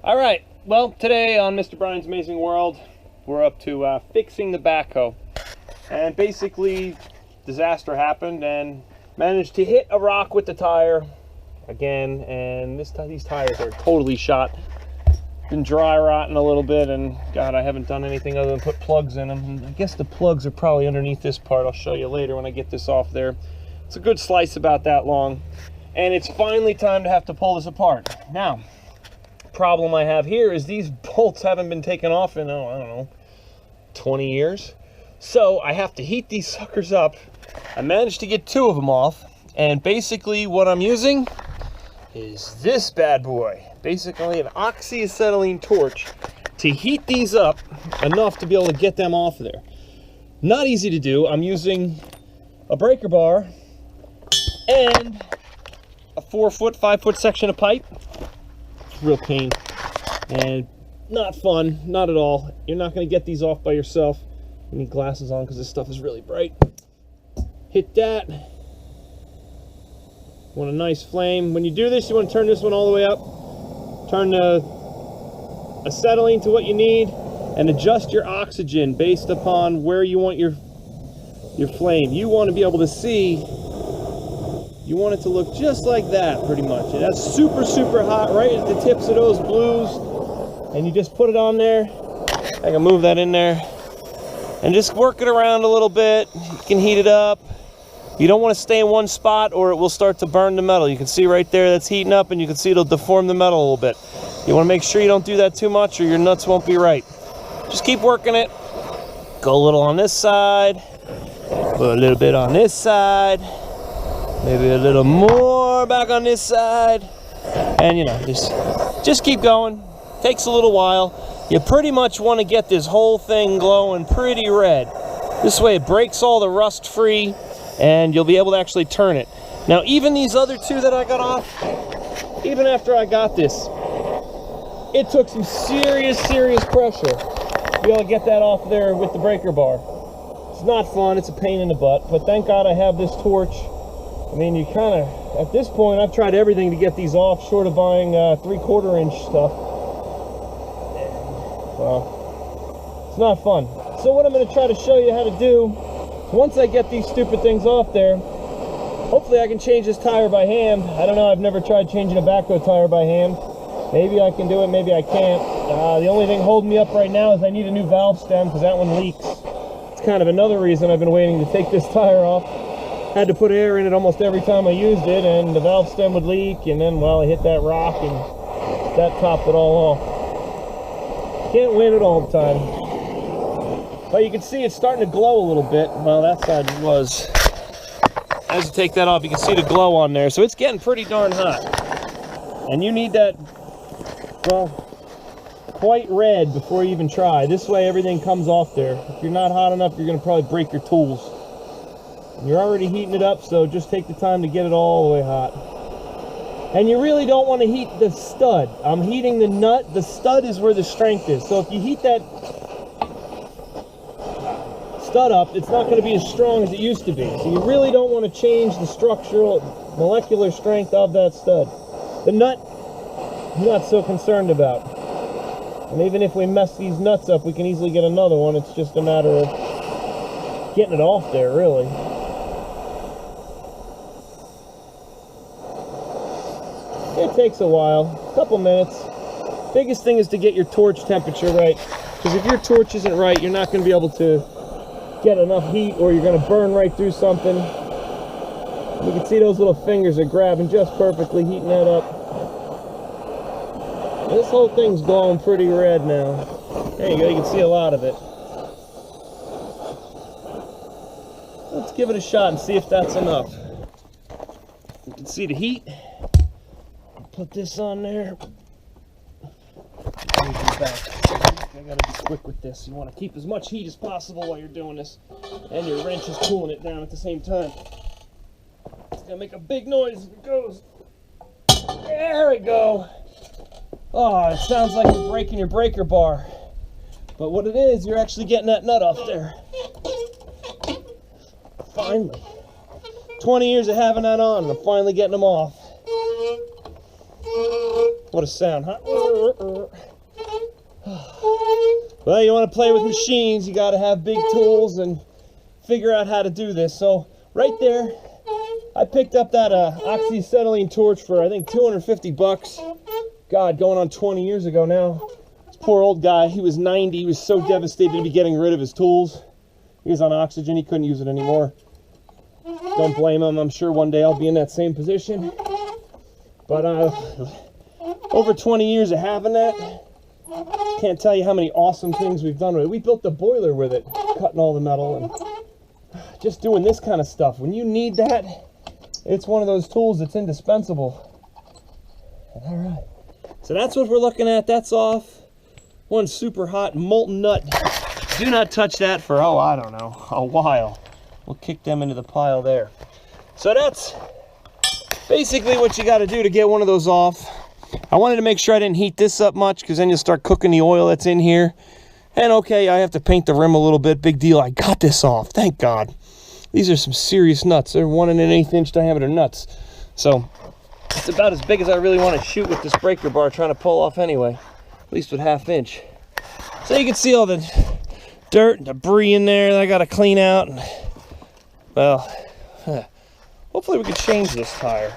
All right, well, today on Mr. Brian's Amazing World, we're up to fixing the backhoe. And basically, disaster happened and managed to hit a rock with the tire again, and these tires are totally shot. Been dry rotting a little bit, and God, I haven't done anything other than put plugs in them. And I guess the plugs are probably underneath this part. I'll show you later when I get this off there. It's a good slice about that long, and it's finally time to have to pull this apart. Now, problem I have here is these bolts haven't been taken off in, I don't know, 20 years. So I have to heat these suckers up. I managed to get 2 of them off, and basically what I'm using is this bad boy. Basically an oxyacetylene torch to heat these up enough to be able to get them off of there. Not easy to do. I'm using a breaker bar and a 4-foot, 5-foot section of pipe. It's a real pain and not fun, not at all. You're not going to get these off by yourself. You need glasses on because this stuff is really bright. Hit that. Want a nice flame. When you do this, you want to turn this one all the way up. Turn the acetylene to what you need and adjust your oxygen based upon where you want your flame. You want to be able to see, you want it to look just like that pretty much. And that's super, super hot right at the tips of those blues. And you just put it on there. I can move that in there. And just work it around a little bit. You can heat it up. You don't want to stay in one spot or it will start to burn the metal. You can see right there that's heating up, and you can see it'll deform the metal a little bit. You want to make sure you don't do that too much or your nuts won't be right. Just keep working it. Go a little on this side, put a little bit on this side, maybe a little more back on this side, and you know, just keep going. Takes a little while. You pretty much want to get this whole thing glowing pretty red. This way it breaks all the rust free, and you'll be able to actually turn it. Now, even these other 2 that I got off, even after I got this, it took some serious pressure to be able to get that off there with the breaker bar. It's not fun, it's a pain in the butt, but thank God I have this torch. I mean, you kind of, at this point, I've tried everything to get these off, short of buying 3/4 inch stuff. Well, it's not fun. So what I'm going to try to show you how to do, once I get these stupid things off there, hopefully I can change this tire by hand. I don't know, I've never tried changing a backhoe tire by hand. Maybe I can do it, maybe I can't. The only thing holding me up right now is I need a new valve stem because that one leaks. It's kind of another reason I've been waiting to take this tire off. Had to put air in it almost every time I used it, and the valve stem would leak, and then, well, I hit that rock and that topped it all off. Can't win it all the time. But you can see it's starting to glow a little bit. Well, that side was. As you take that off, you can see the glow on there. So it's getting pretty darn hot. And you need that, well, quite red before you even try. This way everything comes off there. If you're not hot enough, you're going to probably break your tools. And you're already heating it up, so just take the time to get it all the way hot. And you really don't want to heat the stud. I'm heating the nut. The stud is where the strength is. So if you heat that stud up, it's not going to be as strong as it used to be. So you really don't want to change the structural, molecular strength of that stud. The nut, I'm not so concerned about. And even if we mess these nuts up, we can easily get another one. It's just a matter of getting it off there, really. It takes a while, a couple minutes. Biggest thing is to get your torch temperature right. Because if your torch isn't right, you're not going to be able to get enough heat, or you're going to burn right through something. You can see those little fingers are grabbing just perfectly, heating that up. This whole thing's glowing pretty red now. There you go, you can see a lot of it. Let's give it a shot and see if that's enough. You can see the heat. Put this on there. I gotta be quick with this. You want to keep as much heat as possible while you're doing this, and your wrench is cooling it down at the same time. It's gonna make a big noise if it goes. There we go. Oh, it sounds like you're breaking your breaker bar, but what it is, you're actually getting that nut off there. Finally, 20 years of having that on, and I'm finally getting them off. What a sound, huh? Well, you want to play with machines, you got to have big tools and figure out how to do this. So right there, I picked up that oxyacetylene torch for I think 250 bucks. God, going on 20 years ago now. This poor old guy, he was 90, he was so devastated to be getting rid of his tools. He was on oxygen, he couldn't use it anymore. Don't blame him, I'm sure one day I'll be in that same position. But over 20 years of having that, can't tell you how many awesome things we've done with it. We built the boiler with it, cutting all the metal and just doing this kind of stuff. When you need that, it's one of those tools that's indispensable. All right, so that's what we're looking at. That's off. One super hot molten nut. Do not touch that for, oh, I don't know, a while. We'll kick them into the pile there. So that's basically what you got to do to get one of those off. I wanted to make sure I didn't heat this up much, because then you'll start cooking the oil that's in here. And okay, I have to paint the rim a little bit. Big deal. I got this off. Thank God. These are some serious nuts. They're 1 1/8 inch diameter nuts. So it's about as big as I really want to shoot with this breaker bar trying to pull off anyway. At least with 1/2 inch. So you can see all the dirt and debris in there that I got to clean out. Well, hopefully we can change this tire.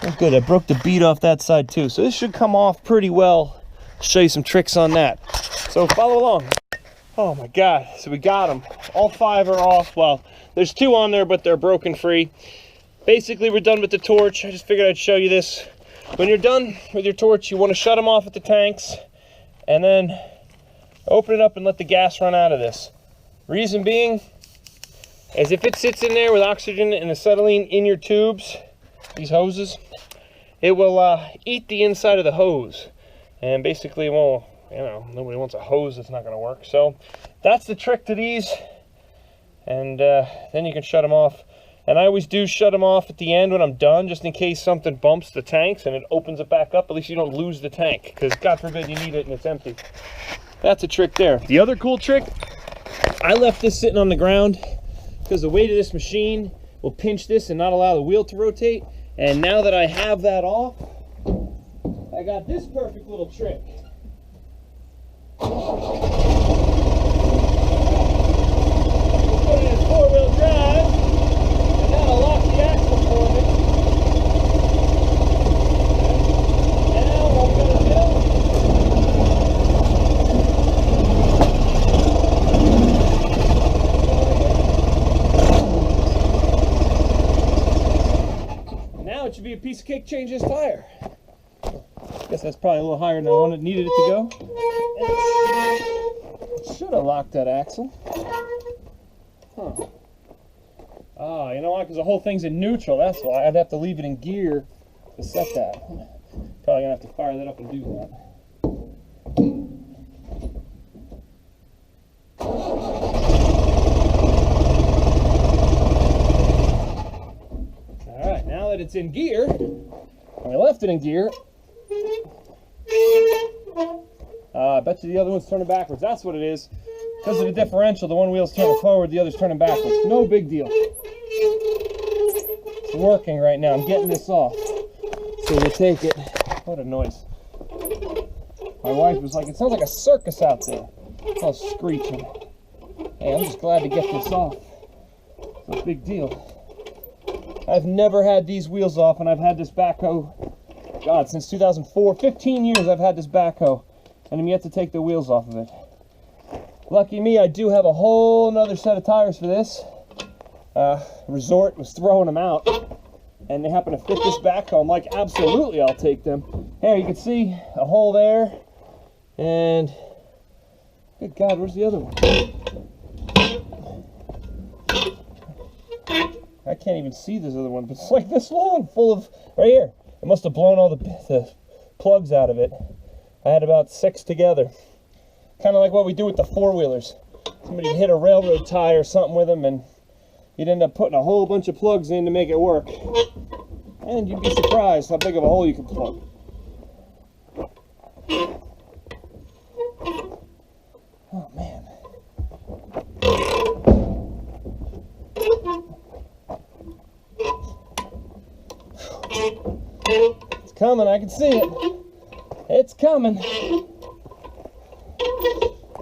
Oh, good, I broke the bead off that side too. So this should come off pretty well. I'll show you some tricks on that. So follow along. Oh my God, so we got them. All 5 are off. Well, there's 2 on there, but they're broken free. Basically, we're done with the torch. I just figured I'd show you this. When you're done with your torch, you want to shut them off at the tanks and then open it up and let the gas run out of this. Reason being is if it sits in there with oxygen and acetylene in your tubes, these hoses, it will eat the inside of the hose. And basically, well, you know, nobody wants a hose that's not going to work. So that's the trick to these. And then you can shut them off. And I always do shut them off at the end when I'm done, just in case something bumps the tanks and it opens it back up. At least you don't lose the tank, because God forbid you need it and it's empty. That's a trick there. The other cool trick, I left this sitting on the ground because the weight of this machine will pinch this and not allow the wheel to rotate. And now that I have that off, I got this perfect little trick. Put it in 4-wheel drive, and that'll lock the axle for me. Now what I'm going to do, now it should be a piece of cake. Change this tire. Guess that's probably a little higher than I needed it to go. Should have locked that axle. Huh. Ah, you know why? Because the whole thing's in neutral. That's why. I'd have to leave it in gear to set that. Probably gonna have to fire that up and do that. All right, now that it's in gear, I left it in gear. I bet you the other one's turning backwards. That's what it is. Because of the differential, the one wheel's turning forward, the other's turning backwards. No big deal. It's working right now. I'm getting this off. So we'll take it. What a noise. My wife was like, it sounds like a circus out there. Oh, screeching. Hey, I'm just glad to get this off. It's a big deal. I've never had these wheels off, and I've had this backhoe, God, since 2004. 15 years I've had this backhoe, and I'm yet to take the wheels off of it. Lucky me, I do have a whole nother set of tires for this. Resort was throwing them out, and they happen to fit this backhoe. I'm like, absolutely, I'll take them. Here, you can see a hole there, and good God, where's the other one? I can't even see this other one, but it's like this long, full of, right here. It must have blown all the plugs out of it. I had about 6 together. Kind of like what we do with the 4-wheelers. Somebody hit a railroad tie or something with them, and you'd end up putting a whole bunch of plugs in to make it work. And you'd be surprised how big of a hole you can plug. Oh, man. It's coming, I can see it. It's coming.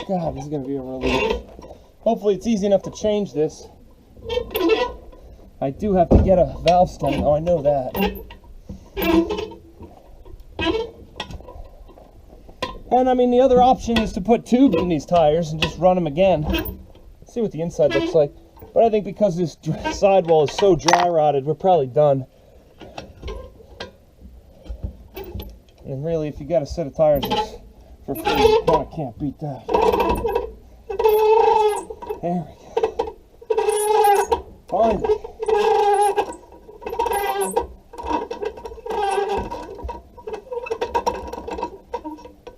God, this is gonna be a relief. Hopefully it's easy enough to change this. I do have to get a valve stem, oh, I know that. And I mean, the other option is to put tubes in these tires and just run them again. See what the inside looks like. But I think because this sidewall is so dry rotted, we're probably done. And really, if you got a set of tires for free, you kind of can't beat that. There we go. Finally.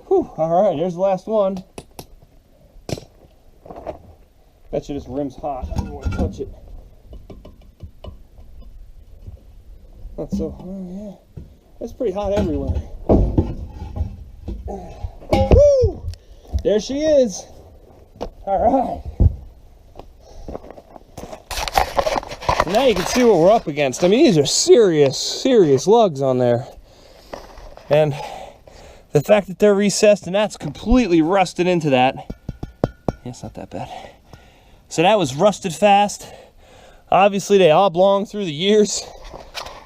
Whew, all right, here's the last one. Bet you this rim's hot. I don't want to touch it. Not so, oh yeah. It's pretty hot everywhere. Woo! There she is. All right. So now you can see what we're up against. I mean, these are serious lugs on there. And the fact that they're recessed and that's completely rusted into that. Yeah, it's not that bad. So that was rusted fast. Obviously they oblong through the years.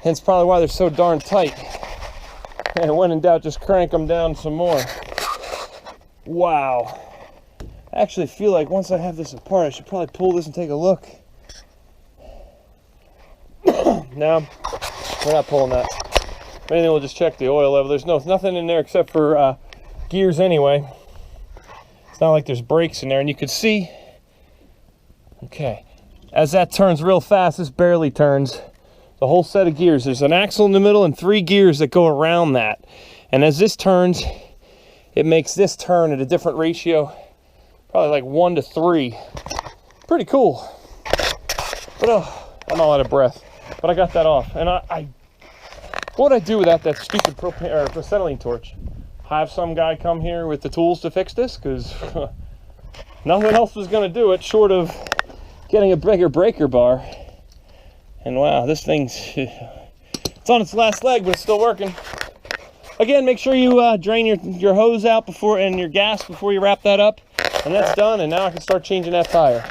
And it's probably why they're so darn tight. And when in doubt, just crank them down some more. Wow. I actually feel like once I have this apart, I should probably pull this and take a look. No, we're not pulling that. If anything, we'll just check the oil level. There's nothing in there except for gears anyway. It's not like there's brakes in there, and you can see, okay, as that turns real fast, this barely turns. The whole set of gears. There's an axle in the middle and 3 gears that go around that. And as this turns, it makes this turn at a different ratio, probably like 1 to 3. Pretty cool. But oh, I'm all out of breath. But I got that off. And what would I do without that stupid propane or acetylene torch? Have some guy come here with the tools to fix this? Because nothing else was going to do it short of getting a bigger breaker bar. And wow, this thing's, it's on its last leg, but it's still working. Again, make sure you drain your hose out before and your gas before you wrap that up. And that's done, and now I can start changing that tire.